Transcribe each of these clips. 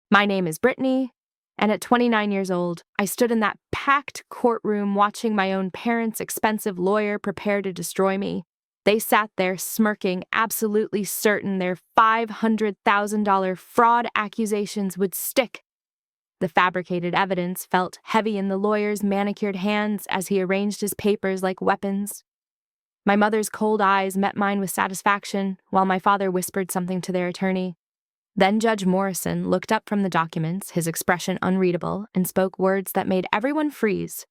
My name is Brittany, and at 29 years old, I stood in that packed courtroom watching my own parents' expensive lawyer prepare to destroy me. They sat there smirking, absolutely certain their $500,000 fraud accusations would stick. The fabricated evidence felt heavy in the lawyer's manicured hands as he arranged his papers like weapons. My mother's cold eyes met mine with satisfaction, while my father whispered something to their attorney. Then Judge Morrison looked up from the documents, his expression unreadable, and spoke words that made everyone freeze.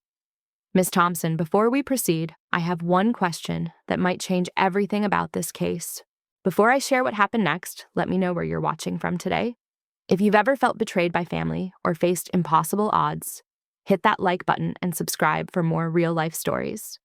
Miss Thompson, before we proceed, I have one question that might change everything about this case. Before I share what happened next, let me know where you're watching from today. If you've ever felt betrayed by family or faced impossible odds, hit that like button and subscribe for more real-life stories.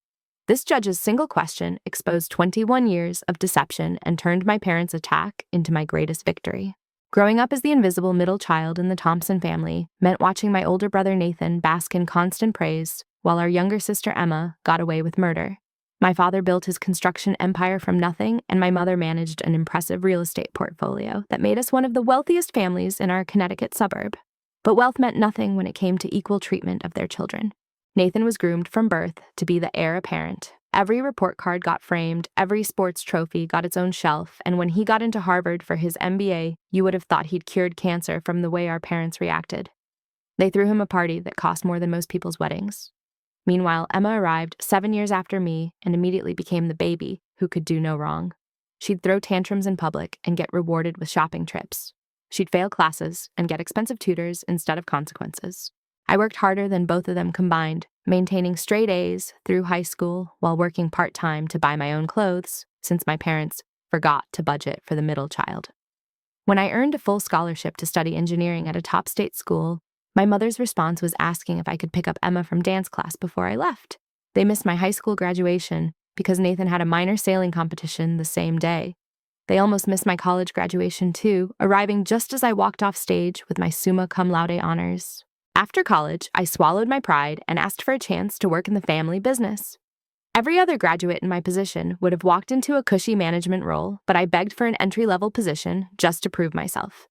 This judge's single question exposed 21 years of deception and turned my parents' attack into my greatest victory. Growing up as the invisible middle child in the Thompson family meant watching my older brother Nathan bask in constant praise, while our younger sister Emma got away with murder. My father built his construction empire from nothing, and my mother managed an impressive real estate portfolio that made us one of the wealthiest families in our Connecticut suburb. But wealth meant nothing when it came to equal treatment of their children. Nathan was groomed from birth to be the heir apparent. Every report card got framed, every sports trophy got its own shelf, and when he got into Harvard for his MBA, you would have thought he'd cured cancer from the way our parents reacted. They threw him a party that cost more than most people's weddings. Meanwhile, Emma arrived 7 years after me and immediately became the baby who could do no wrong. She'd throw tantrums in public and get rewarded with shopping trips. She'd fail classes and get expensive tutors instead of consequences. I worked harder than both of them combined, maintaining straight A's through high school while working part-time to buy my own clothes, since my parents forgot to budget for the middle child. When I earned a full scholarship to study engineering at a top state school, my mother's response was asking if I could pick up Emma from dance class before I left. They missed my high school graduation because Nathan had a minor sailing competition the same day. They almost missed my college graduation too, arriving just as I walked off stage with my summa cum laude honors. After college, I swallowed my pride and asked for a chance to work in the family business. Every other graduate in my position would have walked into a cushy management role, but I begged for an entry-level position just to prove myself.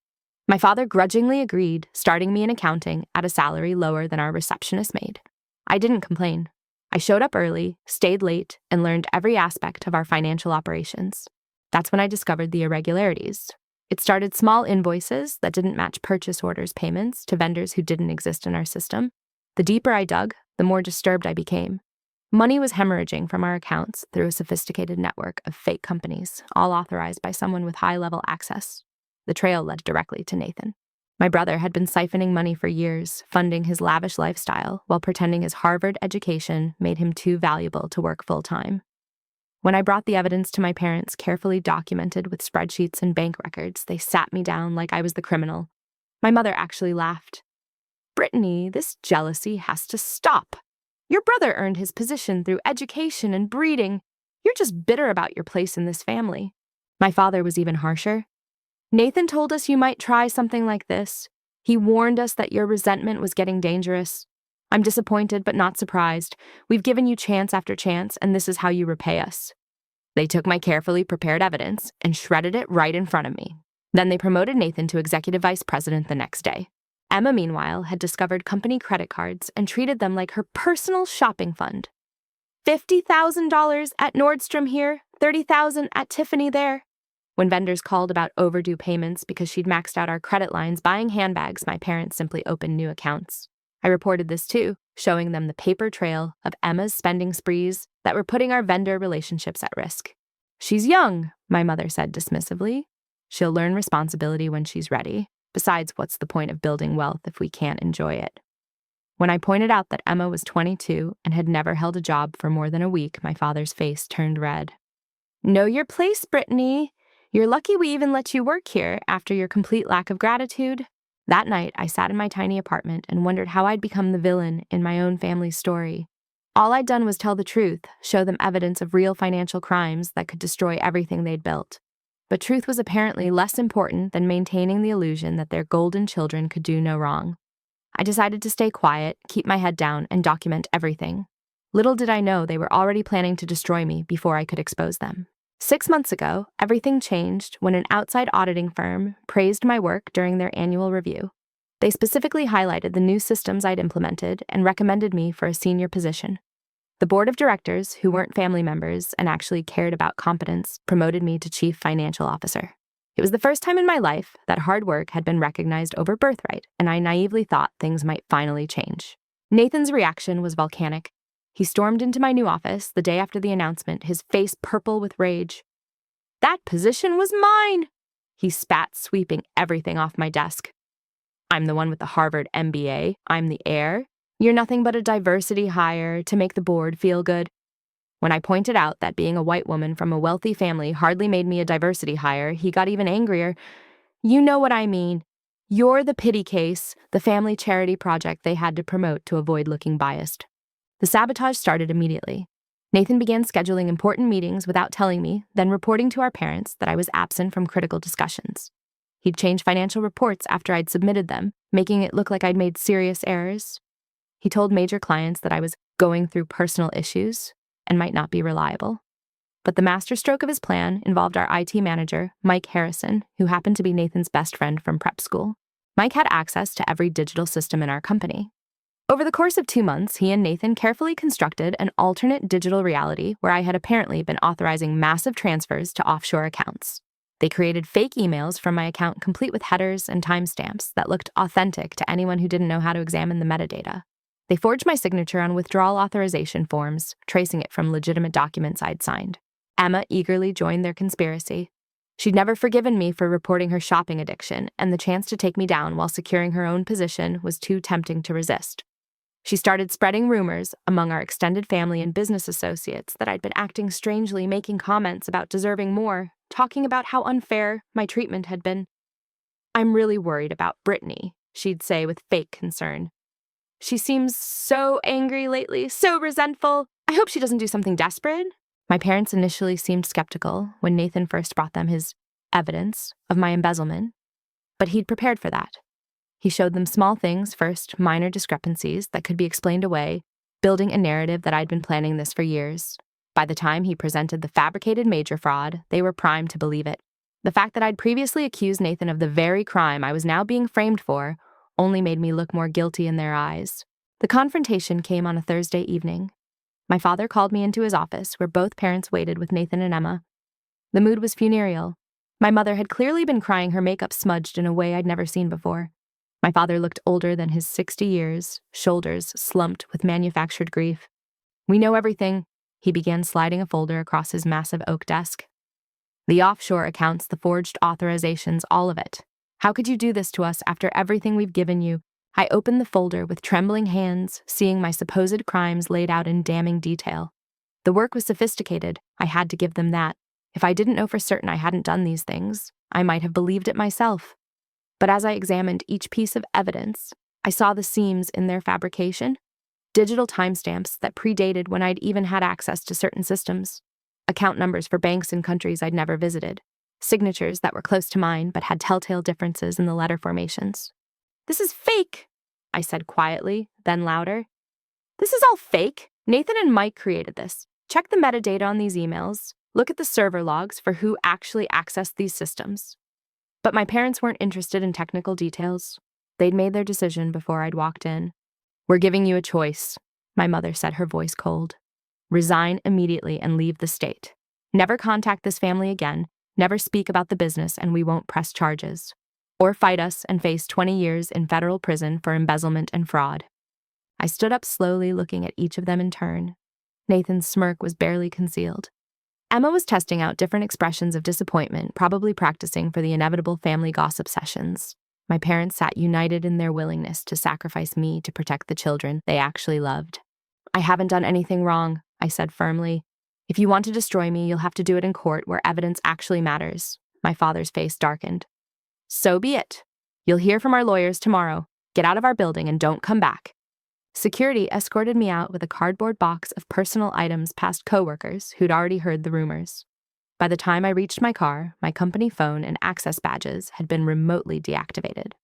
My father grudgingly agreed, starting me in accounting at a salary lower than our receptionist maid. I didn't complain. I showed up early, stayed late, and learned every aspect of our financial operations. That's when I discovered the irregularities. It started small invoices that didn't match purchase orders payments to vendors who didn't exist in our system. The deeper I dug, the more disturbed I became. Money was hemorrhaging from our accounts through a sophisticated network of fake companies, all authorized by someone with high-level access. The trail led directly to Nathan. My brother had been siphoning money for years, funding his lavish lifestyle while pretending his Harvard education made him too valuable to work full-time. When I brought the evidence to my parents, carefully documented with spreadsheets and bank records, they sat me down like I was the criminal. My mother actually laughed. "Brittany, this jealousy has to stop. Your brother earned his position through education and breeding. You're just bitter about your place in this family." My father was even harsher. "Nathan told us you might try something like this. He warned us that your resentment was getting dangerous. I'm disappointed but not surprised. We've given you chance after chance, and this is how you repay us." They took my carefully prepared evidence and shredded it right in front of me. Then they promoted Nathan to executive vice president the next day. Emma, meanwhile, had discovered company credit cards and treated them like her personal shopping fund. $50,000 at Nordstrom here, $30,000 at Tiffany there. When vendors called about overdue payments because she'd maxed out our credit lines buying handbags, my parents simply opened new accounts. I reported this too, showing them the paper trail of Emma's spending sprees that were putting our vendor relationships at risk. "She's young," my mother said dismissively. "She'll learn responsibility when she's ready. Besides, what's the point of building wealth if we can't enjoy it?" When I pointed out that Emma was 22 and had never held a job for more than a week, my father's face turned red. "Know your place, Brittany. You're lucky we even let you work here after your complete lack of gratitude." That night, I sat in my tiny apartment and wondered how I'd become the villain in my own family's story. All I'd done was tell the truth, show them evidence of real financial crimes that could destroy everything they'd built. But truth was apparently less important than maintaining the illusion that their golden children could do no wrong. I decided to stay quiet, keep my head down, and document everything. Little did I know they were already planning to destroy me before I could expose them. 6 months ago, everything changed when an outside auditing firm praised my work during their annual review. They specifically highlighted the new systems I'd implemented and recommended me for a senior position. The board of directors, who weren't family members and actually cared about competence, promoted me to chief financial officer. It was the first time in my life that hard work had been recognized over birthright, and I naively thought things might finally change. Nathan's reaction was volcanic. He stormed into my new office the day after the announcement, his face purple with rage. "That position was mine!" He spat, sweeping everything off my desk. "I'm the one with the Harvard MBA. I'm the heir. You're nothing but a diversity hire to make the board feel good." When I pointed out that being a white woman from a wealthy family hardly made me a diversity hire, he got even angrier. "You know what I mean. You're the pity case, the family charity project they had to promote to avoid looking biased." The sabotage started immediately. Nathan began scheduling important meetings without telling me, then reporting to our parents that I was absent from critical discussions. He'd change financial reports after I'd submitted them, making it look like I'd made serious errors. He told major clients that I was going through personal issues and might not be reliable. But the masterstroke of his plan involved our IT manager, Mike Harrison, who happened to be Nathan's best friend from prep school. Mike had access to every digital system in our company. Over the course of 2 months, he and Nathan carefully constructed an alternate digital reality where I had apparently been authorizing massive transfers to offshore accounts. They created fake emails from my account complete with headers and timestamps that looked authentic to anyone who didn't know how to examine the metadata. They forged my signature on withdrawal authorization forms, tracing it from legitimate documents I'd signed. Emma eagerly joined their conspiracy. She'd never forgiven me for reporting her shopping addiction, and the chance to take me down while securing her own position was too tempting to resist. She started spreading rumors among our extended family and business associates that I'd been acting strangely, making comments about deserving more, talking about how unfair my treatment had been. "I'm really worried about Brittany," she'd say with fake concern. "She seems so angry lately, so resentful. I hope she doesn't do something desperate." My parents initially seemed skeptical when Nathan first brought them his evidence of my embezzlement, but he'd prepared for that. He showed them small things first, minor discrepancies that could be explained away, building a narrative that I'd been planning this for years. By the time he presented the fabricated major fraud, they were primed to believe it. The fact that I'd previously accused Nathan of the very crime I was now being framed for only made me look more guilty in their eyes. The confrontation came on a Thursday evening. My father called me into his office, where both parents waited with Nathan and Emma. The mood was funereal. My mother had clearly been crying, her makeup smudged in a way I'd never seen before. My father looked older than his 60 years, shoulders slumped with manufactured grief. "We know everything." He began sliding a folder across his massive oak desk. "The offshore accounts, the forged authorizations, all of it. How could you do this to us after everything we've given you?" I opened the folder with trembling hands, seeing my supposed crimes laid out in damning detail. The work was sophisticated. I had to give them that. If I didn't know for certain I hadn't done these things, I might have believed it myself. But as I examined each piece of evidence, I saw the seams in their fabrication. Digital timestamps that predated when I'd even had access to certain systems. Account numbers for banks in countries I'd never visited. Signatures that were close to mine but had telltale differences in the letter formations. "This is fake," I said quietly, then louder. "This is all fake. Nathan and Mike created this. Check the metadata on these emails. Look at the server logs for who actually accessed these systems." But my parents weren't interested in technical details. They'd made their decision before I'd walked in. "We're giving you a choice," my mother said, her voice cold. "Resign immediately and leave the state. Never contact this family again, never speak about the business, and we won't press charges. Or fight us and face 20 years in federal prison for embezzlement and fraud." I stood up slowly, looking at each of them in turn. Nathan's smirk was barely concealed. Emma was testing out different expressions of disappointment, probably practicing for the inevitable family gossip sessions. My parents sat united in their willingness to sacrifice me to protect the children they actually loved. "I haven't done anything wrong," I said firmly. "If you want to destroy me, you'll have to do it in court where evidence actually matters." My father's face darkened. "So be it. You'll hear from our lawyers tomorrow. Get out of our building and don't come back." Security escorted me out with a cardboard box of personal items past coworkers who'd already heard the rumors. By the time I reached my car, my company phone and access badges had been remotely deactivated.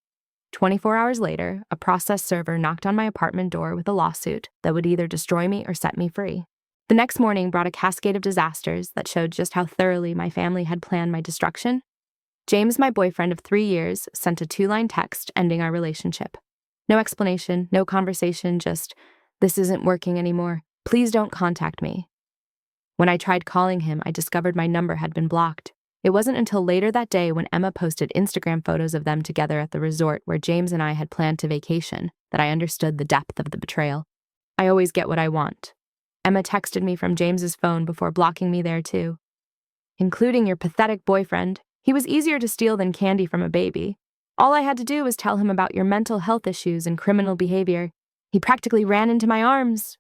24 hours later, a process server knocked on my apartment door with a lawsuit that would either destroy me or set me free. The next morning brought a cascade of disasters that showed just how thoroughly my family had planned my destruction. James, my boyfriend of 3 years, sent a 2-line text ending our relationship. No explanation, no conversation, just, "This isn't working anymore. Please don't contact me." When I tried calling him, I discovered my number had been blocked. It wasn't until later that day when Emma posted Instagram photos of them together at the resort where James and I had planned to vacation that I understood the depth of the betrayal. I always get what I want. Emma texted me from James's phone before blocking me there too. "Including your pathetic boyfriend. He was easier to steal than candy from a baby. All I had to do was tell him about your mental health issues and criminal behavior. He practically ran into my arms."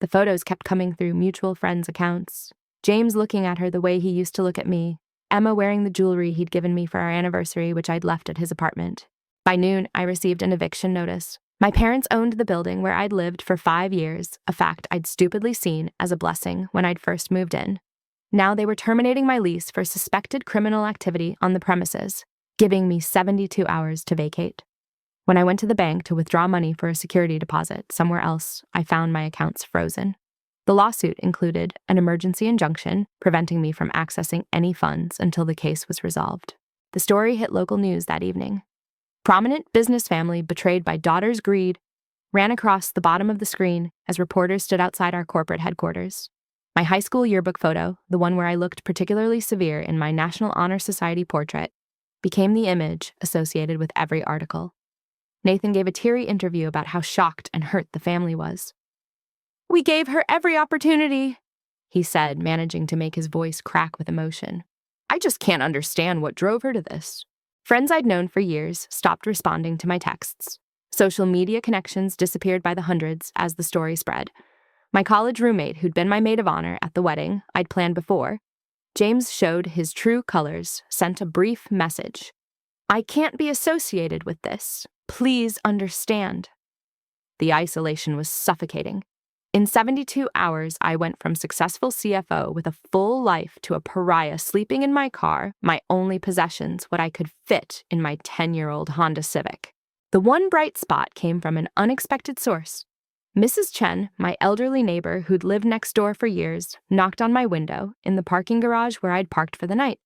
The photos kept coming through mutual friends' accounts. James looking at her the way he used to look at me. Emma wearing the jewelry he'd given me for our anniversary, which I'd left at his apartment. By noon, I received an eviction notice. My parents owned the building where I'd lived for 5 years, a fact I'd stupidly seen as a blessing when I'd first moved in. Now they were terminating my lease for suspected criminal activity on the premises, giving me 72 hours to vacate. When I went to the bank to withdraw money for a security deposit somewhere else, I found my accounts frozen. The lawsuit included an emergency injunction preventing me from accessing any funds until the case was resolved. The story hit local news that evening. Prominent business family betrayed by daughter's greed ran across the bottom of the screen as reporters stood outside our corporate headquarters. My high school yearbook photo, the one where I looked particularly severe in my National Honor Society portrait, became the image associated with every article. Nathan gave a teary interview about how shocked and hurt the family was. "We gave her every opportunity," he said, managing to make his voice crack with emotion. "I just can't understand what drove her to this." Friends I'd known for years stopped responding to my texts. Social media connections disappeared by the hundreds as the story spread. My college roommate, who'd been my maid of honor at the wedding I'd planned before, James showed his true colors, sent a brief message. "I can't be associated with this. Please understand." The isolation was suffocating. In 72 hours, I went from successful CFO with a full life to a pariah sleeping in my car, my only possessions, what I could fit in my 10-year-old Honda Civic. The one bright spot came from an unexpected source. Mrs. Chen, my elderly neighbor who'd lived next door for years, knocked on my window in the parking garage where I'd parked for the night.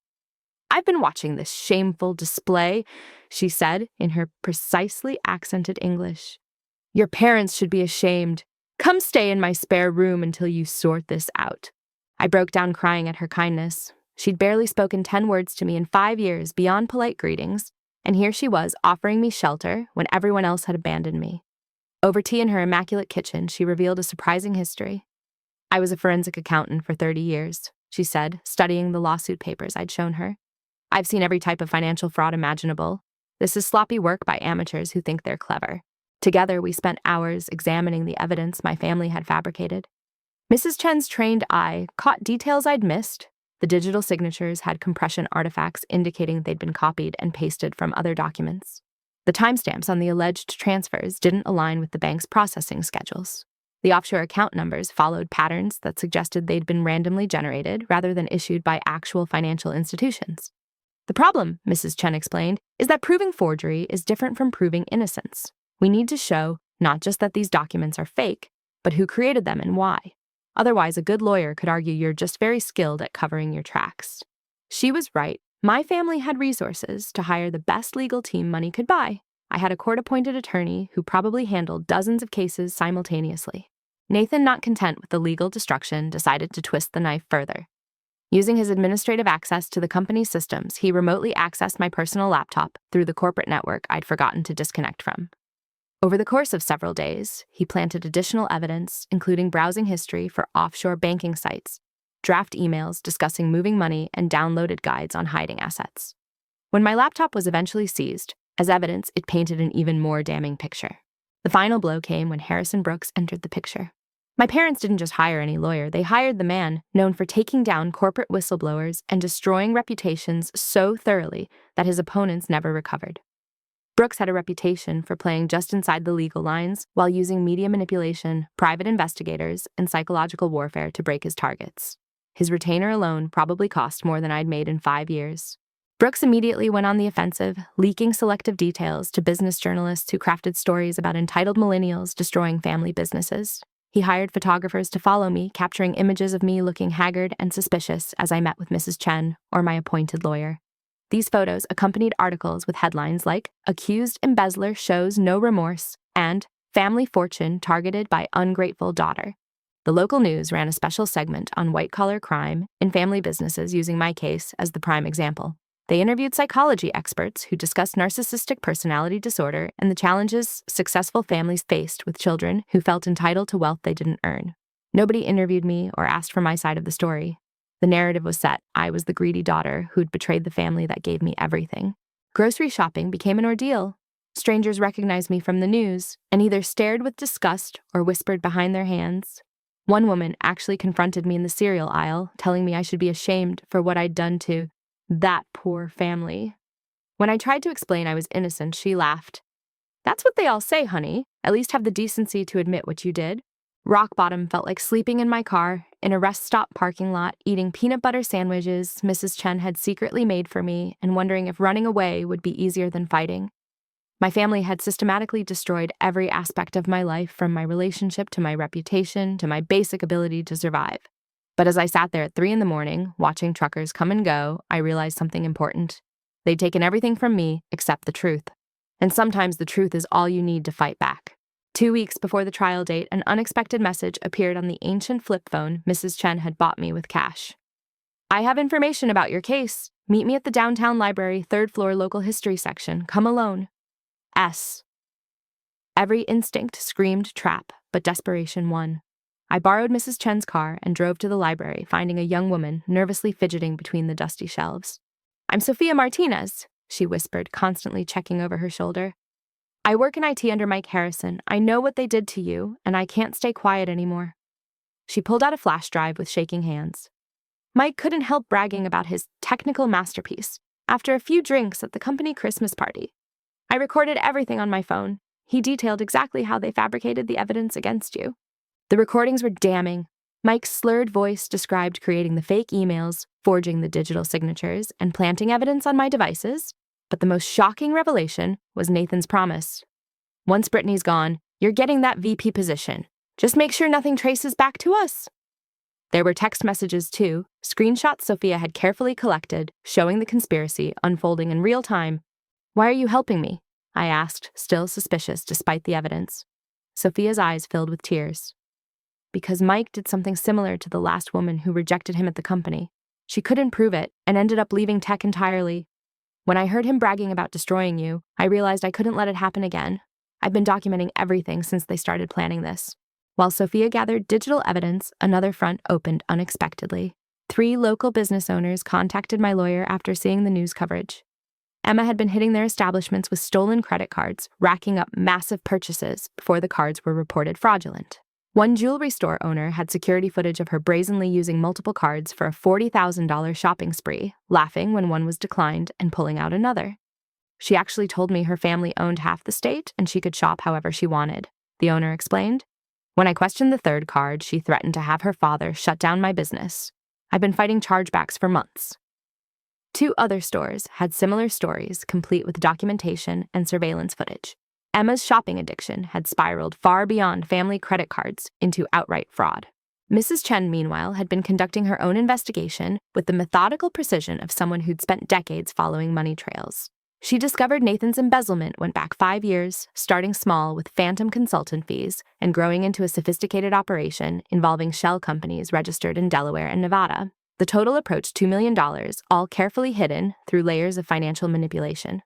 "I've been watching this shameful display," she said in her precisely accented English. "Your parents should be ashamed. Come stay in my spare room until you sort this out." I broke down crying at her kindness. She'd barely spoken 10 words to me in 5 years beyond polite greetings, and here she was offering me shelter when everyone else had abandoned me. Over tea in her immaculate kitchen, she revealed a surprising history. "I was a forensic accountant for 30 years, she said, studying the lawsuit papers I'd shown her. "I've seen every type of financial fraud imaginable. This is sloppy work by amateurs who think they're clever." Together, we spent hours examining the evidence my family had fabricated. Mrs. Chen's trained eye caught details I'd missed. The digital signatures had compression artifacts indicating they'd been copied and pasted from other documents. The timestamps on the alleged transfers didn't align with the bank's processing schedules. The offshore account numbers followed patterns that suggested they'd been randomly generated rather than issued by actual financial institutions. "The problem," Mrs. Chen explained, "is that proving forgery is different from proving innocence. We need to show not just that these documents are fake, but who created them and why. Otherwise, a good lawyer could argue you're just very skilled at covering your tracks." She was right. My family had resources to hire the best legal team money could buy. I had a court-appointed attorney who probably handled dozens of cases simultaneously. Nathan, not content with the legal destruction, decided to twist the knife further. Using his administrative access to the company's systems, he remotely accessed my personal laptop through the corporate network I'd forgotten to disconnect from. Over the course of several days, he planted additional evidence, including browsing history for offshore banking sites, draft emails discussing moving money, and downloaded guides on hiding assets. When my laptop was eventually seized, as evidence, it painted an even more damning picture. The final blow came when Harrison Brooks entered the picture. My parents didn't just hire any lawyer, they hired the man known for taking down corporate whistleblowers and destroying reputations so thoroughly that his opponents never recovered. Brooks had a reputation for playing just inside the legal lines while using media manipulation, private investigators, and psychological warfare to break his targets. His retainer alone probably cost more than I'd made in 5 years. Brooks immediately went on the offensive, leaking selective details to business journalists who crafted stories about entitled millennials destroying family businesses. He hired photographers to follow me, capturing images of me looking haggard and suspicious as I met with Mrs. Chen or my appointed lawyer. These photos accompanied articles with headlines like "Accused Embezzler Shows No Remorse" and "Family Fortune Targeted by Ungrateful Daughter." The local news ran a special segment on white-collar crime in family businesses using my case as the prime example. They interviewed psychology experts who discussed narcissistic personality disorder and the challenges successful families faced with children who felt entitled to wealth they didn't earn. Nobody interviewed me or asked for my side of the story. The narrative was set. I was the greedy daughter who'd betrayed the family that gave me everything. Grocery shopping became an ordeal. Strangers recognized me from the news and either stared with disgust or whispered behind their hands. One woman actually confronted me in the cereal aisle, telling me I should be ashamed for what I'd done to that poor family. When I tried to explain I was innocent, she laughed. "That's what they all say, honey. At least have the decency to admit what you did." Rock bottom felt like sleeping in my car, in a rest stop parking lot, eating peanut butter sandwiches Mrs. Chen had secretly made for me and wondering if running away would be easier than fighting. My family had systematically destroyed every aspect of my life, from my relationship to my reputation to my basic ability to survive. But as I sat there at 3 a.m, watching truckers come and go, I realized something important. They'd taken everything from me except the truth. And sometimes the truth is all you need to fight back. 2 weeks before the trial date, an unexpected message appeared on the ancient flip phone Mrs. Chen had bought me with cash. "I have information about your case. Meet me at the downtown library, 3rd floor local history section. Come alone. S." Every instinct screamed trap, but desperation won. I borrowed Mrs. Chen's car and drove to the library, finding a young woman nervously fidgeting between the dusty shelves. "I'm Sophia Martinez," she whispered, constantly checking over her shoulder. "I work in IT under Mike Harrison. I know what they did to you, and I can't stay quiet anymore." She pulled out a flash drive with shaking hands. Mike couldn't help bragging about his technical masterpiece after a few drinks at the company Christmas party. "I recorded everything on my phone. He detailed exactly how they fabricated the evidence against you." The recordings were damning. Mike's slurred voice described creating the fake emails, forging the digital signatures, and planting evidence on my devices. But the most shocking revelation was Nathan's promise. "Once Brittany's gone, you're getting that VP position. Just make sure nothing traces back to us." There were text messages too, screenshots Sophia had carefully collected, showing the conspiracy unfolding in real time. "Why are you helping me?" I asked, still suspicious despite the evidence. Sophia's eyes filled with tears. "Because Mike did something similar to the last woman who rejected him at the company. She couldn't prove it and ended up leaving tech entirely. When I heard him bragging about destroying you, I realized I couldn't let it happen again. I've been documenting everything since they started planning this." While Sophia gathered digital evidence, another front opened unexpectedly. 3 local business owners contacted my lawyer after seeing the news coverage. Emma had been hitting their establishments with stolen credit cards, racking up massive purchases before the cards were reported fraudulent. One jewelry store owner had security footage of her brazenly using multiple cards for a $40,000 shopping spree, laughing when one was declined and pulling out another. She actually told me her family owned half the state and she could shop however she wanted, the owner explained. When I questioned the third card, she threatened to have her father shut down my business. I've been fighting chargebacks for months. 2 other stores had similar stories, complete with documentation and surveillance footage. Emma's shopping addiction had spiraled far beyond family credit cards into outright fraud. Mrs. Chen, meanwhile, had been conducting her own investigation with the methodical precision of someone who'd spent decades following money trails. She discovered Nathan's embezzlement went back 5 years, starting small with phantom consultant fees and growing into a sophisticated operation involving shell companies registered in Delaware and Nevada. The total approached $2 million, all carefully hidden through layers of financial manipulation.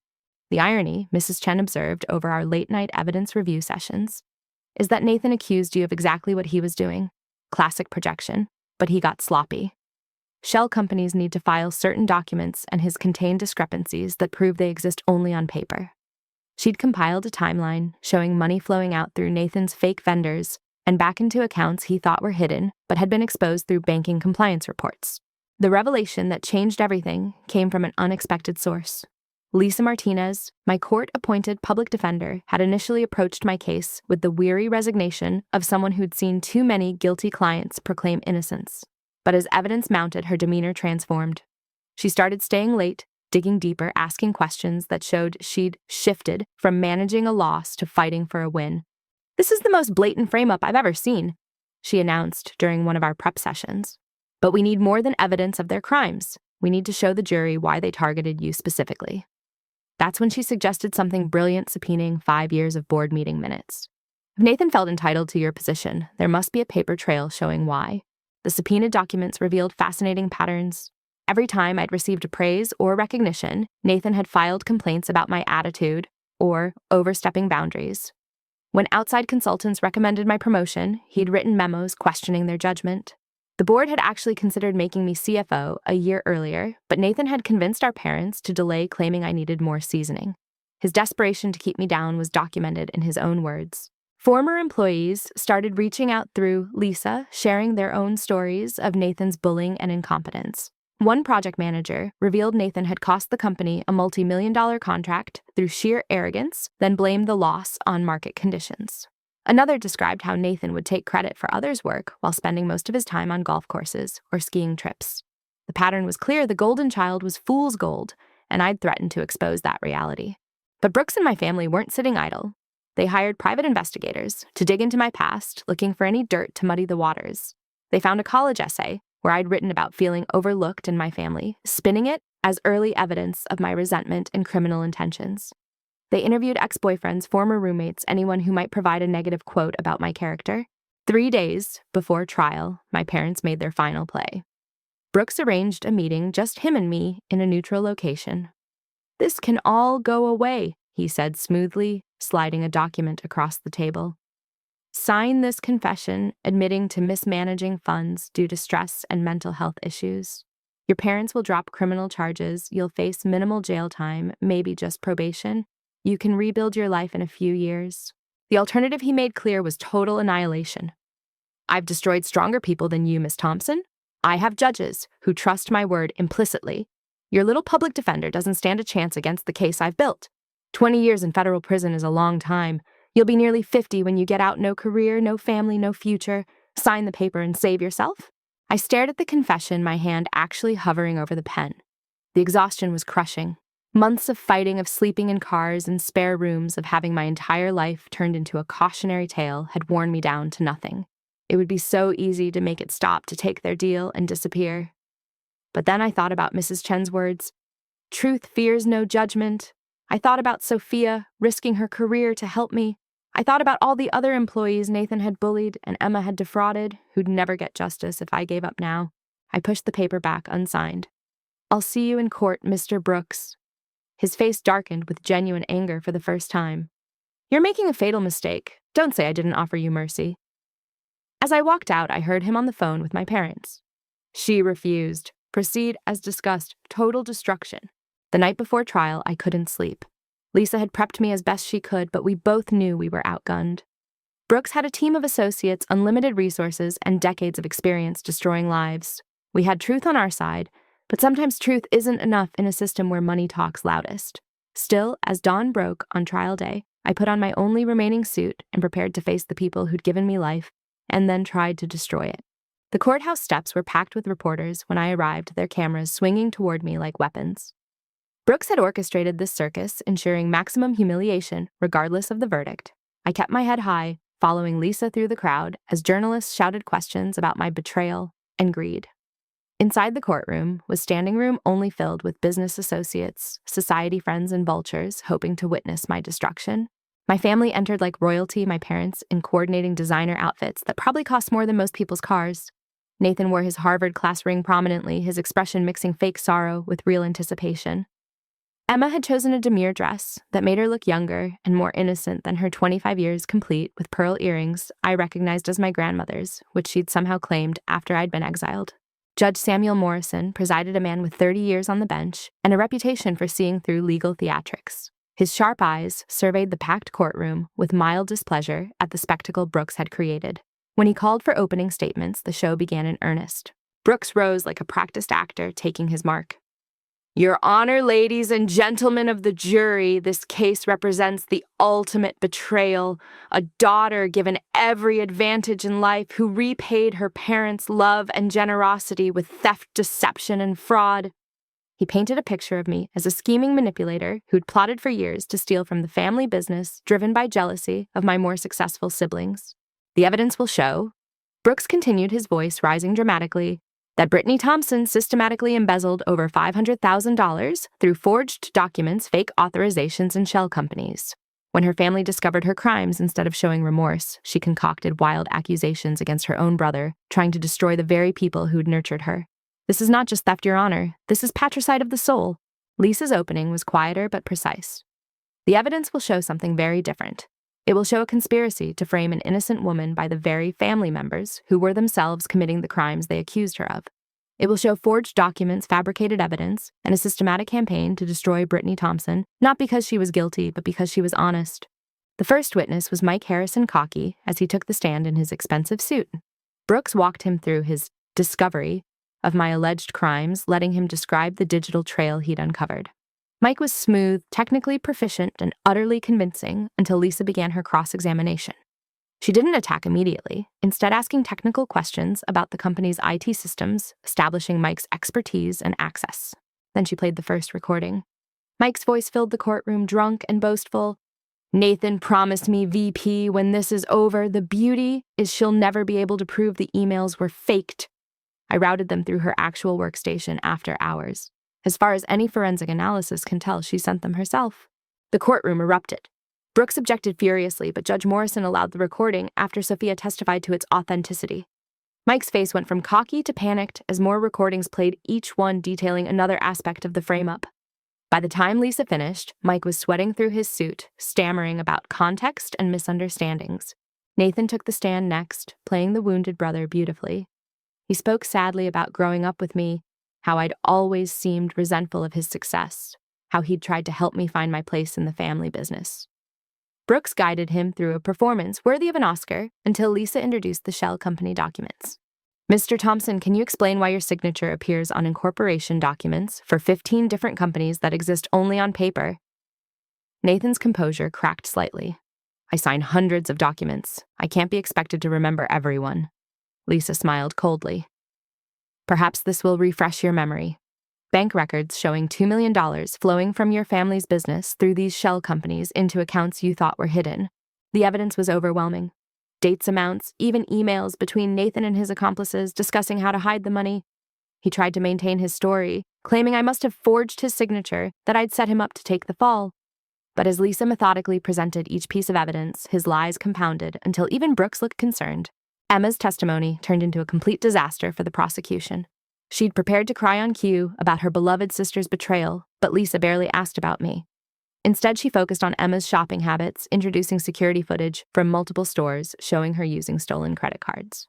The irony, Mrs. Chen observed over our late-night evidence review sessions, is that Nathan accused you of exactly what he was doing. Classic projection, but he got sloppy. Shell companies need to file certain documents, and his contained discrepancies that prove they exist only on paper. She'd compiled a timeline showing money flowing out through Nathan's fake vendors and back into accounts he thought were hidden but had been exposed through banking compliance reports. The revelation that changed everything came from an unexpected source. Lisa Martinez, my court-appointed public defender, had initially approached my case with the weary resignation of someone who'd seen too many guilty clients proclaim innocence. But as evidence mounted, her demeanor transformed. She started staying late, digging deeper, asking questions that showed she'd shifted from managing a loss to fighting for a win. "This is the most blatant frame-up I've ever seen," she announced during one of our prep sessions. "But we need more than evidence of their crimes. we need to show the jury why they targeted you specifically." That's when she suggested something brilliant, subpoenaing 5 years of board meeting minutes. If Nathan felt entitled to your position, there must be a paper trail showing why. The subpoenaed documents revealed fascinating patterns. Every time I'd received a praise or recognition, Nathan had filed complaints about my attitude or overstepping boundaries. When outside consultants recommended my promotion, he'd written memos questioning their judgment. The board had actually considered making me CFO a year earlier, but Nathan had convinced our parents to delay, claiming I needed more seasoning. His desperation to keep me down was documented in his own words. Former employees started reaching out through Lisa, sharing their own stories of Nathan's bullying and incompetence. One project manager revealed Nathan had cost the company a multi-million-dollar contract through sheer arrogance, then blamed the loss on market conditions. Another described how Nathan would take credit for others' work while spending most of his time on golf courses or skiing trips. The pattern was clear: the golden child was fool's gold, and I'd threatened to expose that reality. But Brooks and my family weren't sitting idle. They hired private investigators to dig into my past, looking for any dirt to muddy the waters. They found a college essay where I'd written about feeling overlooked in my family, spinning it as early evidence of my resentment and criminal intentions. They interviewed ex-boyfriends, former roommates, anyone who might provide a negative quote about my character. 3 days before trial, my parents made their final play. Brooks arranged a meeting, just him and me, in a neutral location. "This can all go away," he said smoothly, sliding a document across the table. "Sign this confession admitting to mismanaging funds due to stress and mental health issues. Your parents will drop criminal charges. You'll face minimal jail time, maybe just probation. You can rebuild your life in a few years." The alternative he made clear was total annihilation. "I've destroyed stronger people than you, Miss Thompson. I have judges who trust my word implicitly. Your little public defender doesn't stand a chance against the case I've built. 20 years in federal prison is a long time. You'll be nearly 50 when you get out. No career, no family, no future. Sign the paper and save yourself." I stared at the confession, my hand actually hovering over the pen. The exhaustion was crushing. Months of fighting, of sleeping in cars and spare rooms, of having my entire life turned into a cautionary tale had worn me down to nothing. It would be so easy to make it stop, to take their deal and disappear. But then I thought about Mrs. Chen's words, "Truth fears no judgment." I thought about Sophia risking her career to help me. I thought about all the other employees Nathan had bullied and Emma had defrauded, who'd never get justice if I gave up now. I pushed the paper back unsigned. "I'll see you in court, Mr. Brooks." His face darkened with genuine anger for the first time. "You're making a fatal mistake. Don't say I didn't offer you mercy." As I walked out, I heard him on the phone with my parents. "She refused. Proceed as discussed. Total destruction." The night before trial, I couldn't sleep. Lisa had prepped me as best she could, but we both knew we were outgunned. Brooks had a team of associates, unlimited resources, and decades of experience destroying lives. We had truth on our side, but sometimes truth isn't enough in a system where money talks loudest. Still, as dawn broke on trial day, I put on my only remaining suit and prepared to face the people who'd given me life and then tried to destroy it. The courthouse steps were packed with reporters when I arrived, their cameras swinging toward me like weapons. Brooks had orchestrated this circus, ensuring maximum humiliation regardless of the verdict. I kept my head high, following Lisa through the crowd as journalists shouted questions about my betrayal and greed. Inside the courtroom was standing room only filled with business associates, society friends, and vultures hoping to witness my destruction. My family entered like royalty, my parents in coordinating designer outfits that probably cost more than most people's cars. Nathan wore his Harvard class ring prominently, his expression mixing fake sorrow with real anticipation. Emma had chosen a demure dress that made her look younger and more innocent than her 25 years complete with pearl earrings I recognized as my grandmother's, which she'd somehow claimed after I'd been exiled. Judge Morrison presided, a man with 30 years on the bench and a reputation for seeing through legal theatrics. His sharp eyes surveyed the packed courtroom with mild displeasure at the spectacle Brooks had created. When he called for opening statements, the show began in earnest. Brooks rose like a practiced actor, taking his mark. "Your Honor, ladies and gentlemen of the jury, this case represents the ultimate betrayal. A daughter given every advantage in life who repaid her parents' love and generosity with theft, deception, and fraud." He painted a picture of me as a scheming manipulator who'd plotted for years to steal from the family business, driven by jealousy of my more successful siblings. "The evidence will show," Brooks continued, his voice rising dramatically, that Brittany Thompson systematically embezzled over $500,000 through forged documents, fake authorizations, and shell companies. When her family discovered her crimes, instead of showing remorse, she concocted wild accusations against her own brother, trying to destroy the very people who'd nurtured her. This is not just theft, Your Honor. This is patricide of the soul. Lisa's opening was quieter but precise. The evidence will show something very different. It will show a conspiracy to frame an innocent woman by the very family members who were themselves committing the crimes they accused her of. It will show forged documents, fabricated evidence, and a systematic campaign to destroy Brittany Thompson, not because she was guilty, but because she was honest. The first witness was Mike Harrison Cockey as he took the stand in his expensive suit. Brooks walked him through his discovery of my alleged crimes, letting him describe the digital trail he'd uncovered. Mike was smooth, technically proficient, and utterly convincing until Lisa began her cross-examination. She didn't attack immediately, instead asking technical questions about the company's IT systems, establishing Mike's expertise and access. Then she played the first recording. Mike's voice filled the courtroom, drunk and boastful. "Nathan promised me, VP, when this is over, the beauty is she'll never be able to prove the emails were faked." I routed them through her actual workstation after hours. As far as any forensic analysis can tell, she sent them herself. The courtroom erupted. Brooks objected furiously, but Judge Morrison allowed the recording after Sophia testified to its authenticity. Mike's face went from cocky to panicked as more recordings played, each one detailing another aspect of the frame-up. By the time Lisa finished, Mike was sweating through his suit, stammering about context and misunderstandings. Nathan took the stand next, playing the wounded brother beautifully. He spoke sadly about growing up with me, how I'd always seemed resentful of his success, how he'd tried to help me find my place in the family business. Brooks guided him through a performance worthy of an Oscar until Lisa introduced the shell company documents. "Mr. Thompson, can you explain why your signature appears on incorporation documents for 15 different companies that exist only on paper?" Nathan's composure cracked slightly. "I sign hundreds of documents. I can't be expected to remember everyone." Lisa smiled coldly. "Perhaps this will refresh your memory. Bank records showing $2 million flowing from your family's business through these shell companies into accounts you thought were hidden. The evidence was overwhelming. Dates, amounts, even emails between Nathan and his accomplices discussing how to hide the money. He tried to maintain his story, claiming I must have forged his signature, that I'd set him up to take the fall. But as Lisa methodically presented each piece of evidence, his lies compounded until even Brooks looked concerned. Emma's testimony turned into a complete disaster for the prosecution. She'd prepared to cry on cue about her beloved sister's betrayal, but Lisa barely asked about me. Instead, she focused on Emma's shopping habits, introducing security footage from multiple stores showing her using stolen credit cards.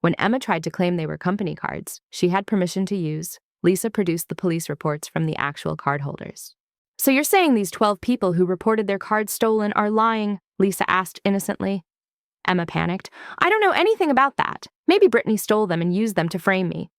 When Emma tried to claim they were company cards she had permission to use, Lisa produced the police reports from the actual cardholders. "So you're saying these 12 people who reported their cards stolen are lying?" Lisa asked innocently. Emma panicked. "I don't know anything about that. Maybe Brittany stole them and used them to frame me."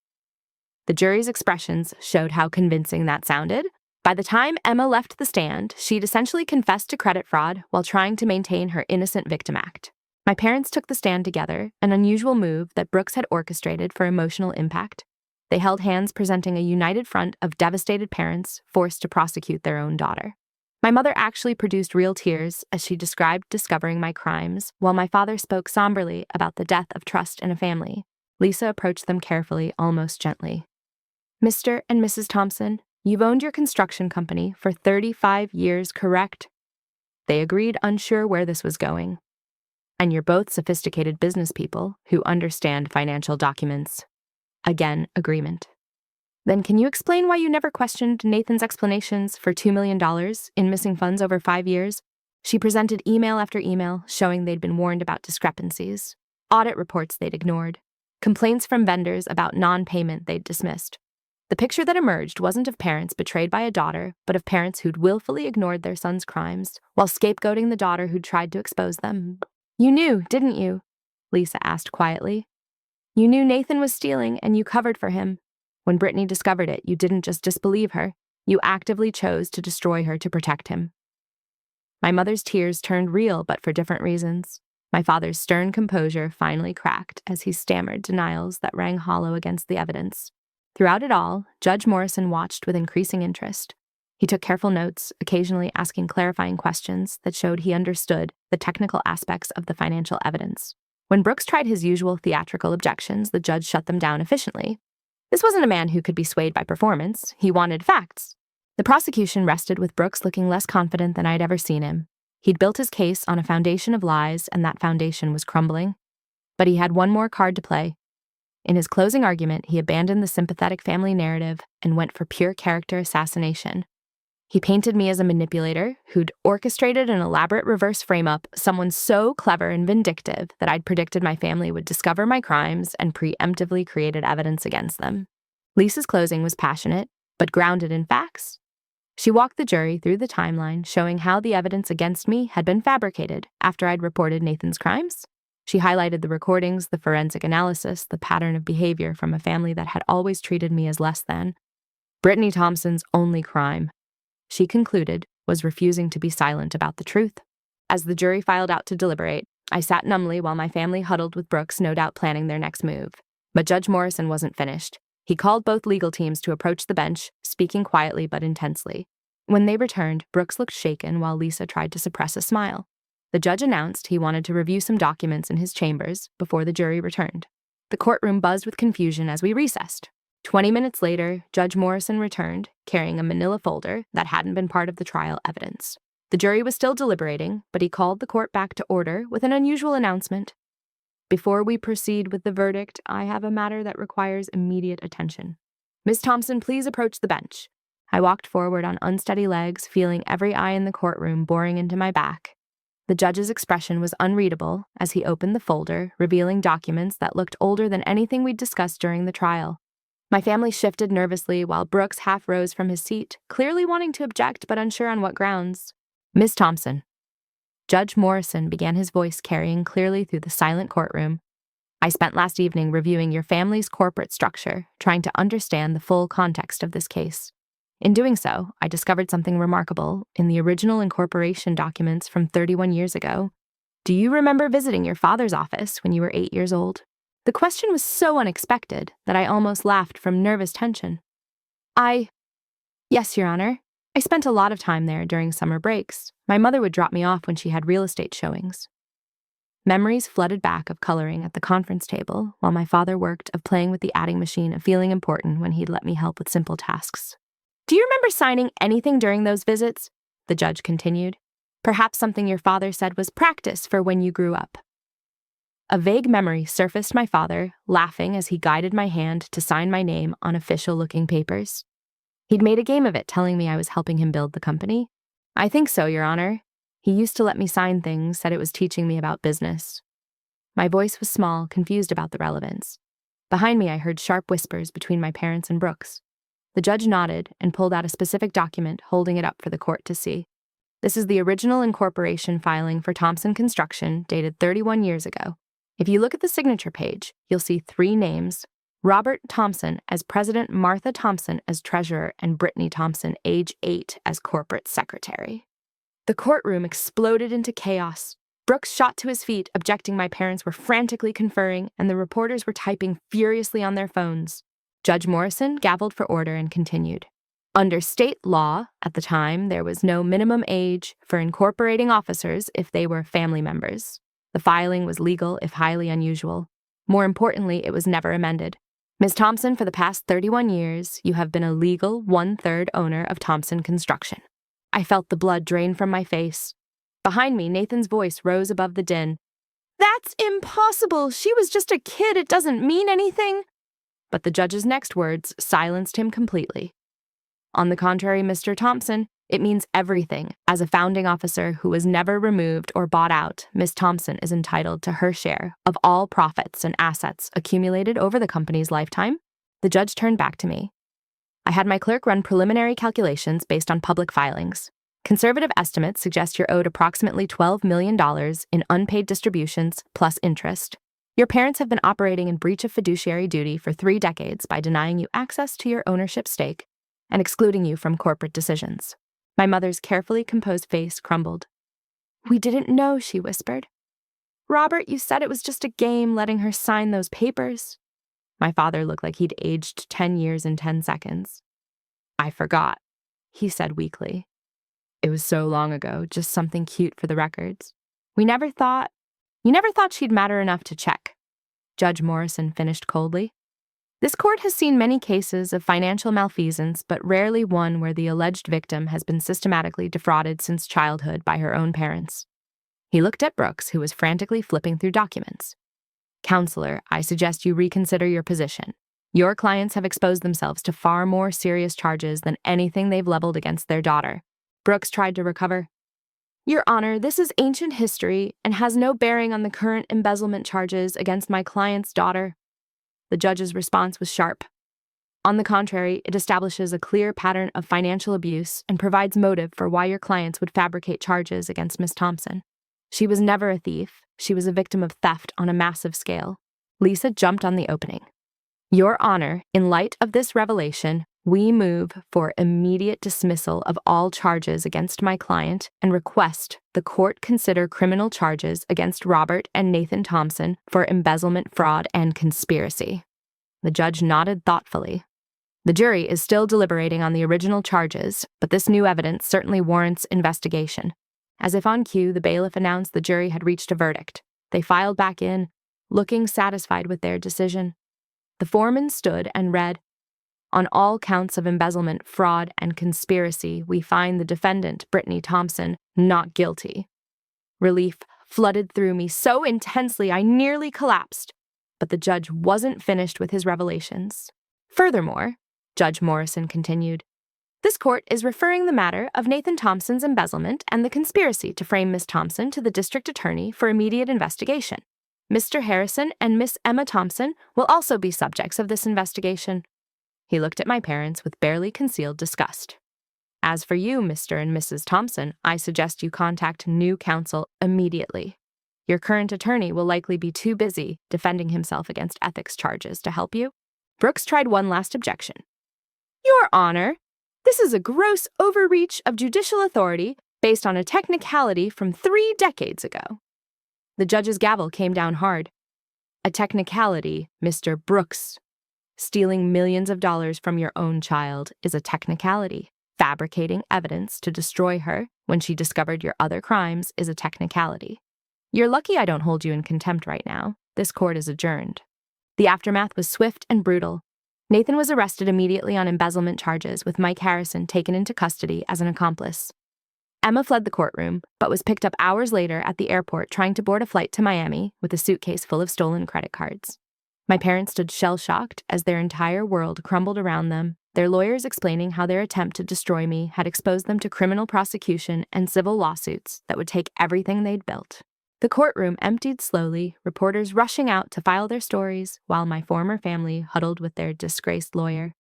The jury's expressions showed how convincing that sounded. By the time Emma left the stand, she'd essentially confessed to credit fraud while trying to maintain her innocent victim act. My parents took the stand together, an unusual move that Brooks had orchestrated for emotional impact. They held hands, presenting a united front of devastated parents forced to prosecute their own daughter. My mother actually produced real tears as she described discovering my crimes, while my father spoke somberly about the death of trust in a family. Lisa approached them carefully, almost gently. "Mr. and Mrs. Thompson, you've owned your construction company for 35 years, correct?" They agreed, unsure where this was going. "And you're both sophisticated business people who understand financial documents." Again, agreement. "Then can you explain why you never questioned Nathan's explanations for $2 million in missing funds over 5 years? She presented email after email showing they'd been warned about discrepancies, audit reports they'd ignored, complaints from vendors about non-payment they'd dismissed. The picture that emerged wasn't of parents betrayed by a daughter, but of parents who'd willfully ignored their son's crimes while scapegoating the daughter who'd tried to expose them. "You knew, didn't you?" Lisa asked quietly. "You knew Nathan was stealing and you covered for him. When Brittany discovered it, you didn't just disbelieve her. You actively chose to destroy her to protect him." My mother's tears turned real, but for different reasons. My father's stern composure finally cracked as he stammered denials that rang hollow against the evidence. Throughout it all, Judge Morrison watched with increasing interest. He took careful notes, occasionally asking clarifying questions that showed he understood the technical aspects of the financial evidence. When Brooks tried his usual theatrical objections, the judge shut them down efficiently. This wasn't a man who could be swayed by performance. He wanted facts. The prosecution rested with Brooks looking less confident than I'd ever seen him. He'd built his case on a foundation of lies, and that foundation was crumbling. But he had one more card to play. In his closing argument, he abandoned the sympathetic family narrative and went for pure character assassination. He painted me as a manipulator who'd orchestrated an elaborate reverse frame-up, someone so clever and vindictive that I'd predicted my family would discover my crimes and preemptively created evidence against them. Lisa's closing was passionate, but grounded in facts. She walked the jury through the timeline, showing how the evidence against me had been fabricated after I'd reported Nathan's crimes. She highlighted the recordings, the forensic analysis, the pattern of behavior from a family that had always treated me as less than. Brittany Thompson's only crime, she concluded, was refusing to be silent about the truth. As the jury filed out to deliberate, I sat numbly while my family huddled with Brooks, no doubt planning their next move. But Judge Morrison wasn't finished. He called both legal teams to approach the bench, speaking quietly but intensely. When they returned, Brooks looked shaken while Lisa tried to suppress a smile. The judge announced he wanted to review some documents in his chambers before the jury returned. The courtroom buzzed with confusion as we recessed. 20 minutes later, Judge Morrison returned, carrying a manila folder that hadn't been part of the trial evidence. The jury was still deliberating, but he called the court back to order with an unusual announcement. Before we proceed with the verdict, I have a matter that requires immediate attention. Miss Thompson, please approach the bench. I walked forward on unsteady legs, feeling every eye in the courtroom boring into my back. The judge's expression was unreadable as he opened the folder, revealing documents that looked older than anything we'd discussed during the trial. My family shifted nervously while Brooks half rose from his seat, clearly wanting to object but unsure on what grounds. Miss Thompson. Judge Morrison began, his voice carrying clearly through the silent courtroom. I spent last evening reviewing your family's corporate structure, trying to understand the full context of this case. In doing so, I discovered something remarkable in the original incorporation documents from 31 years ago. Do you remember visiting your father's office when you were 8 years old? The question was so unexpected that I almost laughed from nervous tension. Yes, Your Honor. I spent a lot of time there during summer breaks. My mother would drop me off when she had real estate showings. Memories flooded back of coloring at the conference table while my father worked, of playing with the adding machine, of feeling important when he'd let me help with simple tasks. Do you remember signing anything during those visits? The judge continued. Perhaps something your father said was practice for when you grew up. A vague memory surfaced, my father, laughing as he guided my hand to sign my name on official-looking papers. He'd made a game of it, telling me I was helping him build the company. I think so, Your Honor. He used to let me sign things, said it was teaching me about business. My voice was small, confused about the relevance. Behind me, I heard sharp whispers between my parents and Brooks. The judge nodded and pulled out a specific document, holding it up for the court to see. This is the original incorporation filing for Thompson Construction, dated 31 years ago. If you look at the signature page, you'll see 3 names: Robert Thompson as president, Martha Thompson as treasurer, and Brittany Thompson, age 8, as corporate secretary. The courtroom exploded into chaos. Brooks shot to his feet, objecting. My parents were frantically conferring, and the reporters were typing furiously on their phones. Judge Morrison gavelled for order and continued. Under state law, at the time, there was no minimum age for incorporating officers if they were family members. The filing was legal, if highly unusual. More importantly, it was never amended. Ms. Thompson, for the past 31 years, you have been a legal 1/3 owner of Thompson Construction. I felt the blood drain from my face. Behind me, Nathan's voice rose above the din. That's impossible! She was just a kid, it doesn't mean anything! But the judge's next words silenced him completely. On the contrary, Mr. Thompson, it means everything. As a founding officer who was never removed or bought out, Ms. Thompson is entitled to her share of all profits and assets accumulated over the company's lifetime. The judge turned back to me. I had my clerk run preliminary calculations based on public filings. Conservative estimates suggest you're owed approximately $12 million in unpaid distributions plus interest. Your parents have been operating in breach of fiduciary duty for 3 decades by denying you access to your ownership stake and excluding you from corporate decisions. My mother's carefully composed face crumbled. We didn't know, she whispered. Robert, you said it was just a game, letting her sign those papers. My father looked like he'd aged 10 years in 10 seconds. I forgot, he said weakly. It was so long ago, just something cute for the records. You never thought she'd matter enough to check. Judge Morrison finished coldly. This court has seen many cases of financial malfeasance, but rarely one where the alleged victim has been systematically defrauded since childhood by her own parents. He looked at Brooks, who was frantically flipping through documents. Counselor, I suggest you reconsider your position. Your clients have exposed themselves to far more serious charges than anything they've leveled against their daughter. Brooks tried to recover. Your Honor, this is ancient history and has no bearing on the current embezzlement charges against my client's daughter. The judge's response was sharp. On the contrary, it establishes a clear pattern of financial abuse and provides motive for why your clients would fabricate charges against Miss Thompson. She was never a thief. She was a victim of theft on a massive scale. Lisa jumped on the opening. Your Honor, in light of this revelation, we move for immediate dismissal of all charges against my client and request the court consider criminal charges against Robert and Nathan Thompson for embezzlement, fraud, and conspiracy. The judge nodded thoughtfully. The jury is still deliberating on the original charges, but this new evidence certainly warrants investigation. As if on cue, the bailiff announced the jury had reached a verdict. They filed back in, looking satisfied with their decision. The foreman stood and read, on all counts of embezzlement, fraud, and conspiracy, we find the defendant, Brittany Thompson, not guilty. Relief flooded through me so intensely I nearly collapsed. But the judge wasn't finished with his revelations. Furthermore, Judge Morrison continued, this court is referring the matter of Nathan Thompson's embezzlement and the conspiracy to frame Miss Thompson to the district attorney for immediate investigation. Mr. Harrison and Miss Emma Thompson will also be subjects of this investigation. He looked at my parents with barely concealed disgust. As for you, Mr. and Mrs. Thompson, I suggest you contact new counsel immediately. Your current attorney will likely be too busy defending himself against ethics charges to help you. Brooks tried one last objection. Your Honor, this is a gross overreach of judicial authority based on a technicality from 3 decades ago. The judge's gavel came down hard. A technicality, Mr. Brooks. Stealing millions of dollars from your own child is a technicality. Fabricating evidence to destroy her when she discovered your other crimes is a technicality. You're lucky I don't hold you in contempt right now. This court is adjourned. The aftermath was swift and brutal. Nathan was arrested immediately on embezzlement charges, with Mike Harrison taken into custody as an accomplice. Emma fled the courtroom, but was picked up hours later at the airport trying to board a flight to Miami with a suitcase full of stolen credit cards. My parents stood shell-shocked as their entire world crumbled around them, their lawyers explaining how their attempt to destroy me had exposed them to criminal prosecution and civil lawsuits that would take everything they'd built. The courtroom emptied slowly, reporters rushing out to file their stories, while my former family huddled with their disgraced lawyer.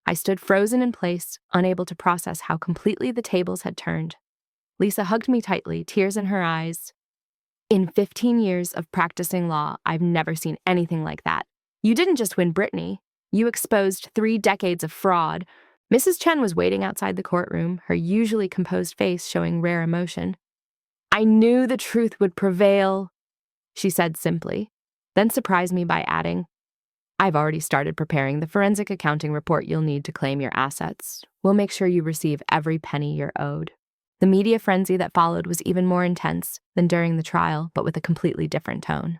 I stood frozen in place, unable to process how completely the tables had turned. Lisa hugged me tightly, tears in her eyes. In 15 years of practicing law, I've never seen anything like that. You didn't just win Brittany. You exposed 3 decades of fraud. Mrs. Chen was waiting outside the courtroom, her usually composed face showing rare emotion. I knew the truth would prevail, she said simply, then surprised me by adding, I've already started preparing the forensic accounting report you'll need to claim your assets. We'll make sure you receive every penny you're owed. The media frenzy that followed was even more intense than during the trial, but with a completely different tone.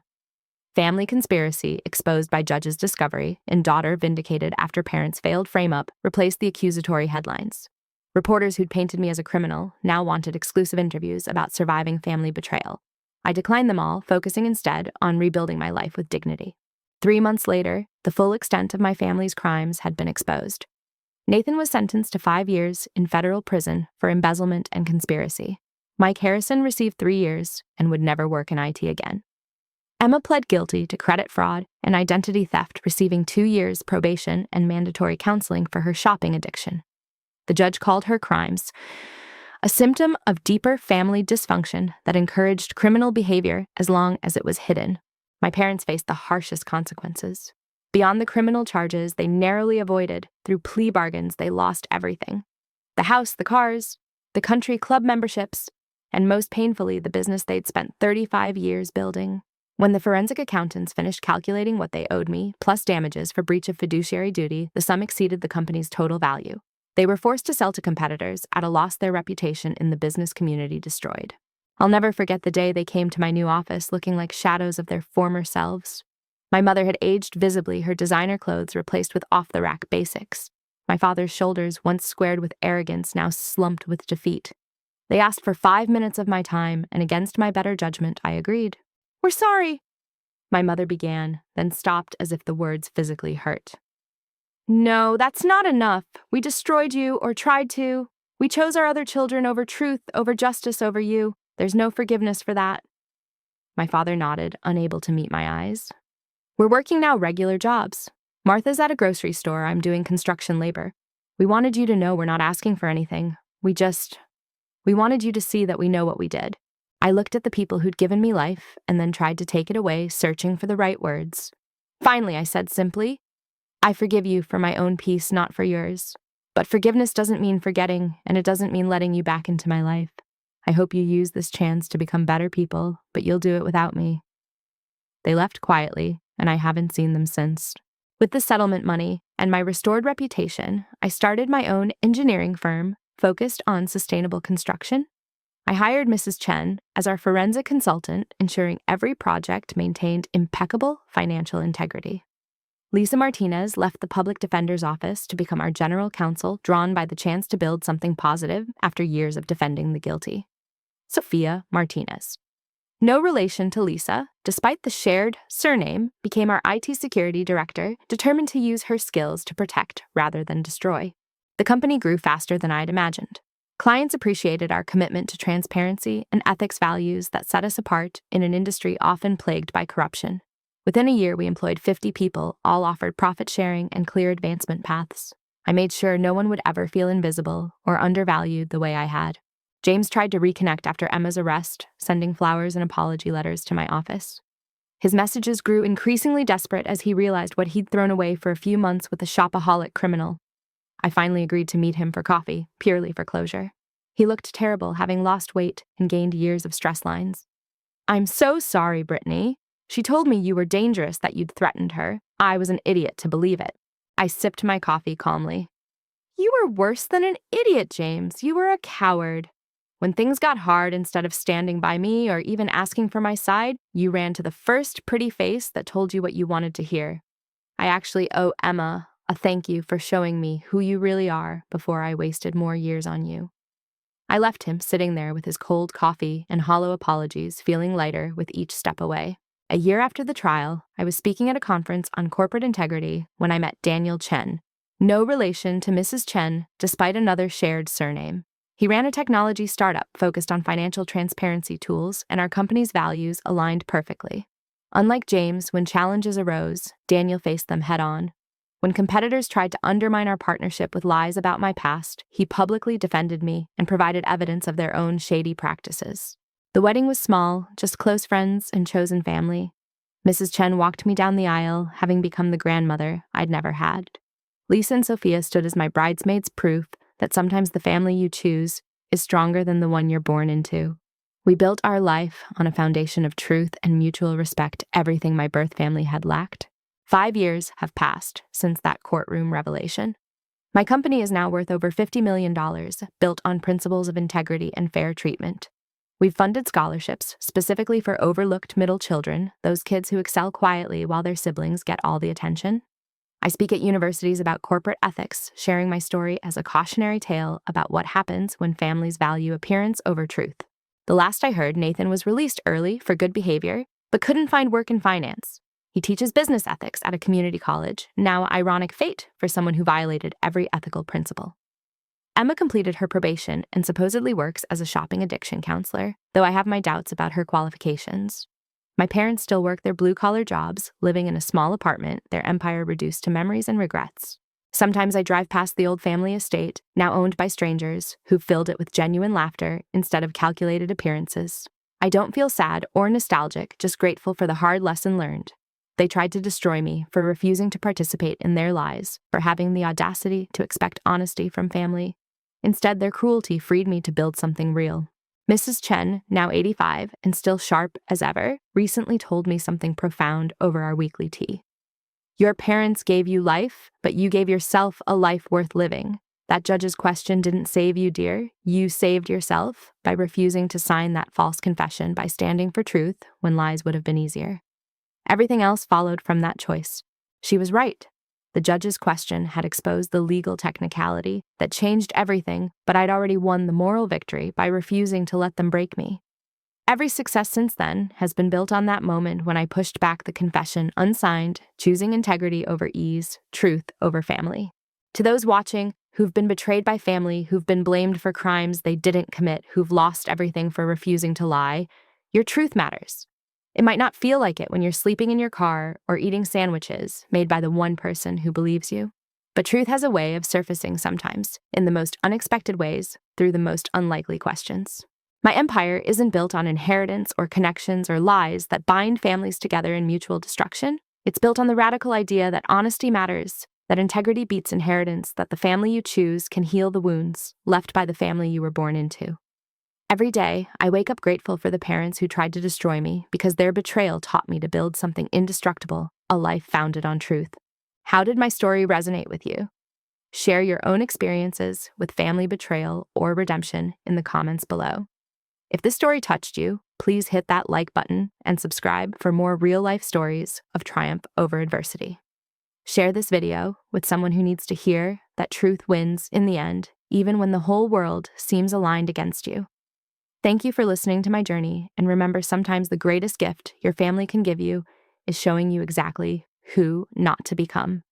Family conspiracy exposed by judge's discovery and daughter vindicated after parents failed frame-up replaced the accusatory headlines. Reporters who'd painted me as a criminal now wanted exclusive interviews about surviving family betrayal. I declined them all, focusing instead on rebuilding my life with dignity. 3 months later, the full extent of my family's crimes had been exposed. Nathan was sentenced to 5 years in federal prison for embezzlement and conspiracy. Mike Harrison received 3 years and would never work in IT again. Emma pled guilty to credit fraud and identity theft, receiving 2 years probation and mandatory counseling for her shopping addiction. The judge called her crimes a symptom of deeper family dysfunction that encouraged criminal behavior as long as it was hidden. My parents faced the harshest consequences. Beyond the criminal charges they narrowly avoided, through plea bargains they lost everything. The house, the cars, the country club memberships, and most painfully the business they'd spent 35 years building. When the forensic accountants finished calculating what they owed me, plus damages for breach of fiduciary duty, the sum exceeded the company's total value. They were forced to sell to competitors, at a loss their reputation in the business community destroyed. I'll never forget the day they came to my new office looking like shadows of their former selves. My mother had aged visibly, her designer clothes replaced with off-the-rack basics. My father's shoulders, once squared with arrogance, now slumped with defeat. They asked for 5 minutes of my time, and against my better judgment, I agreed. "We're sorry," my mother began, then stopped as if the words physically hurt. "No, that's not enough. We destroyed you, or tried to. We chose our other children over truth, over justice, over you. There's no forgiveness for that." My father nodded, unable to meet my eyes. "We're working now regular jobs. Martha's at a grocery store. I'm doing construction labor. We wanted you to know we're not asking for anything. We wanted you to see that we know what we did." I looked at the people who'd given me life and then tried to take it away, searching for the right words. Finally, I said simply, "I forgive you for my own peace, not for yours. But forgiveness doesn't mean forgetting, and it doesn't mean letting you back into my life. I hope you use this chance to become better people, but you'll do it without me." They left quietly, and I haven't seen them since. With the settlement money and my restored reputation, I started my own engineering firm focused on sustainable construction. I hired Mrs. Chen as our forensic consultant, ensuring every project maintained impeccable financial integrity. Lisa Martinez left the public defender's office to become our general counsel, drawn by the chance to build something positive after years of defending the guilty. Sophia Martinez, no relation to Lisa, despite the shared surname, became our IT security director, determined to use her skills to protect rather than destroy. The company grew faster than I'd imagined. Clients appreciated our commitment to transparency and ethics values that set us apart in an industry often plagued by corruption. Within a year, we employed 50 people, all offered profit sharing and clear advancement paths. I made sure no one would ever feel invisible or undervalued the way I had. James tried to reconnect after Emma's arrest, sending flowers and apology letters to my office. His messages grew increasingly desperate as he realized what he'd thrown away for a few months with a shopaholic criminal. I finally agreed to meet him for coffee, purely for closure. He looked terrible, having lost weight and gained years of stress lines. "I'm so sorry, Brittany. She told me you were dangerous, that you'd threatened her. I was an idiot to believe it." I sipped my coffee calmly. "You were worse than an idiot, James. You were a coward. When things got hard, instead of standing by me or even asking for my side, you ran to the first pretty face that told you what you wanted to hear. I actually owe Emma a thank you for showing me who you really are before I wasted more years on you." I left him sitting there with his cold coffee and hollow apologies, feeling lighter with each step away. A year after the trial, I was speaking at a conference on corporate integrity when I met Daniel Chen, no relation to Mrs. Chen, despite another shared surname. He ran a technology startup focused on financial transparency tools, and our company's values aligned perfectly. Unlike James, when challenges arose, Daniel faced them head-on. When competitors tried to undermine our partnership with lies about my past, he publicly defended me and provided evidence of their own shady practices. The wedding was small, just close friends and chosen family. Mrs. Chen walked me down the aisle, having become the grandmother I'd never had. Lisa and Sophia stood as my bridesmaids, proof that sometimes the family you choose is stronger than the one you're born into. We built our life on a foundation of truth and mutual respect, everything my birth family had lacked. 5 years have passed since that courtroom revelation. My company is now worth over $50 million, built on principles of integrity and fair treatment. We've funded scholarships specifically for overlooked middle children, those kids who excel quietly while their siblings get all the attention. I speak at universities about corporate ethics, sharing my story as a cautionary tale about what happens when families value appearance over truth. The last I heard, Nathan was released early for good behavior, but couldn't find work in finance. He teaches business ethics at a community college, now ironic fate for someone who violated every ethical principle. Emma completed her probation and supposedly works as a shopping addiction counselor, though I have my doubts about her qualifications. My parents still work their blue-collar jobs, living in a small apartment, their empire reduced to memories and regrets. Sometimes I drive past the old family estate, now owned by strangers, who filled it with genuine laughter instead of calculated appearances. I don't feel sad or nostalgic, just grateful for the hard lesson learned. They tried to destroy me for refusing to participate in their lies, for having the audacity to expect honesty from family. Instead, their cruelty freed me to build something real. Mrs. Chen, now 85 and still sharp as ever, recently told me something profound over our weekly tea. Your parents gave you life, but you gave yourself a life worth living. That judge's question didn't save you, dear. You saved yourself by refusing to sign that false confession, by standing for truth when lies would have been easier. Everything else followed from that choice. She was right. The judge's question had exposed the legal technicality that changed everything, but I'd already won the moral victory by refusing to let them break me. Every success since then has been built on that moment when I pushed back the confession unsigned, choosing integrity over ease, truth over family. To those watching who've been betrayed by family, who've been blamed for crimes they didn't commit, who've lost everything for refusing to lie, your truth matters. It might not feel like it when you're sleeping in your car or eating sandwiches made by the one person who believes you. But truth has a way of surfacing sometimes, in the most unexpected ways, through the most unlikely questions. My empire isn't built on inheritance or connections or lies that bind families together in mutual destruction. It's built on the radical idea that honesty matters, that integrity beats inheritance, that the family you choose can heal the wounds left by the family you were born into. Every day, I wake up grateful for the parents who tried to destroy me because their betrayal taught me to build something indestructible, a life founded on truth. How did my story resonate with you? Share your own experiences with family betrayal or redemption in the comments below. If this story touched you, please hit that like button and subscribe for more real-life stories of triumph over adversity. Share this video with someone who needs to hear that truth wins in the end, even when the whole world seems aligned against you. Thank you for listening to my journey, and remember, sometimes the greatest gift your family can give you is showing you exactly who not to become.